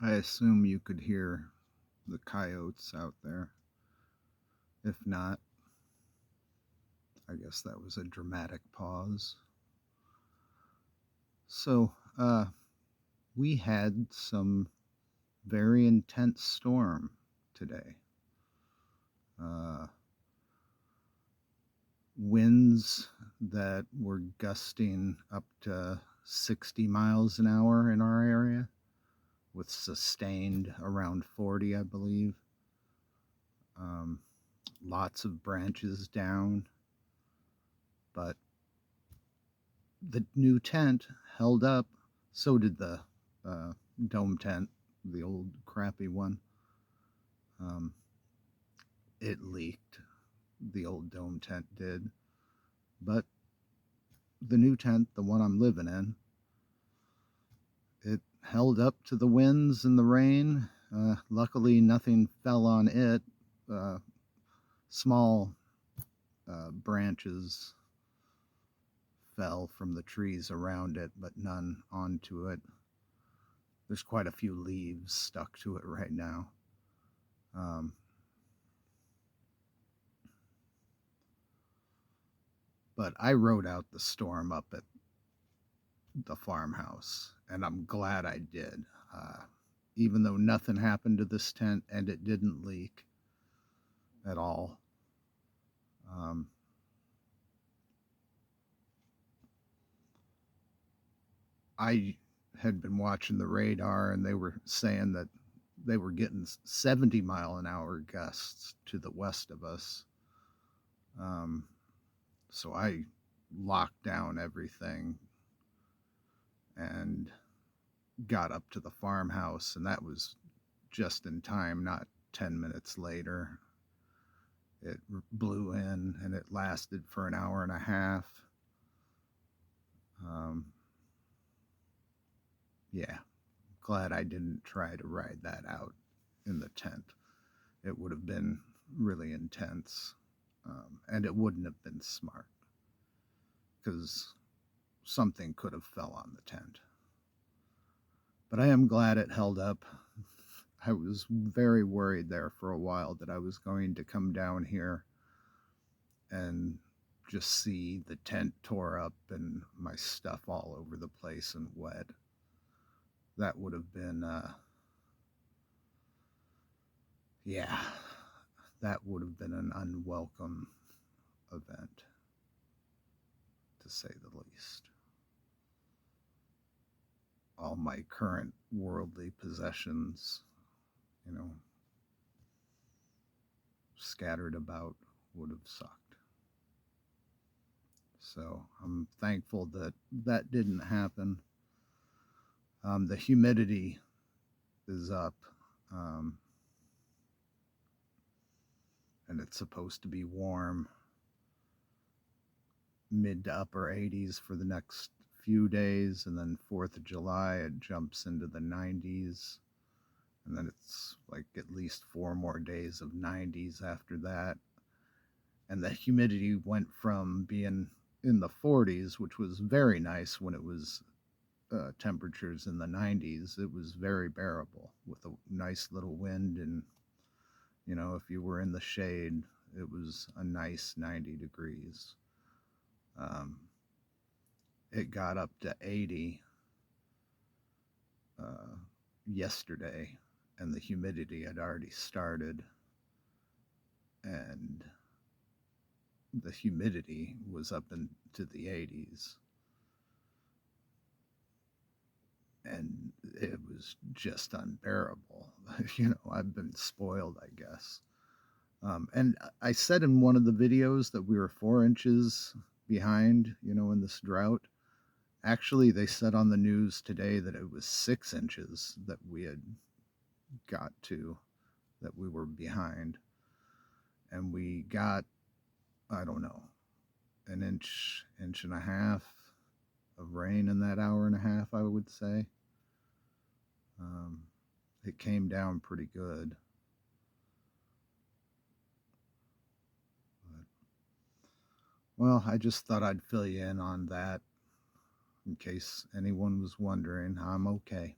I assume you could hear the coyotes out there. If not, I guess that was a dramatic pause. So, we had some very intense storm today. Uh, Winds that were gusting up to 60 miles an hour in our area, with sustained around 40, I believe. Um, Lots of branches down, but the new tent held up. So did the uh, dome tent, the old crappy one. Um, it leaked. The old dome tent did, but the new tent, the one I'm living in, it held up to the winds and the rain. Luckily, nothing fell on it. Uh, Small branches fell from the trees around it, but none onto it. There's quite a few leaves stuck to it right now. Um, but I rode out the storm up at the farmhouse, and I'm glad I did. Even though nothing happened to this tent and it didn't leak at all. Um, I had been watching the radar, and they were saying that they were getting 70-mile-an-hour gusts to the west of us. Um, so I locked down everything and got up to the farmhouse, and that was just in time, not 10 minutes later. It blew in and it lasted for an hour and a half. Um, yeah, glad I didn't try to ride that out in the tent. It would have been really intense, and it wouldn't have been smart because something could have fell on the tent. But I am glad it held up. I was very worried there for a while that I was going to come down here and just see the tent tore up and my stuff all over the place and wet. That would have been, yeah, that would have been an unwelcome event, to say the least. All my current worldly possessions, you know, scattered about would have sucked. So I'm thankful that that didn't happen. The humidity is up, um, and it's supposed to be warm, mid to upper 80s for the next few days, and then 4th of July it jumps into the 90s, and then it's like at least 4 more days of 90s after that. And the humidity went from being in the 40s, which was very nice when it was temperatures in the 90s. It was very bearable with a nice little wind, and if you were in the shade, it was a nice 90 degrees. Um, it got up to 80 uh, yesterday, and the humidity had already started, and the humidity was up into the 80s, and it was just unbearable. I've been spoiled, I guess. And I said in one of the videos that we were 4 inches behind, in this drought. Actually, they said on the news today that it was 6 inches that we had got to, that we were behind. And we got, I don't know, an inch, inch and a half of rain in that hour and a half, I would say. Um, it came down pretty good. But, well, I just thought I'd fill you in on that in case anyone was wondering. I'm okay.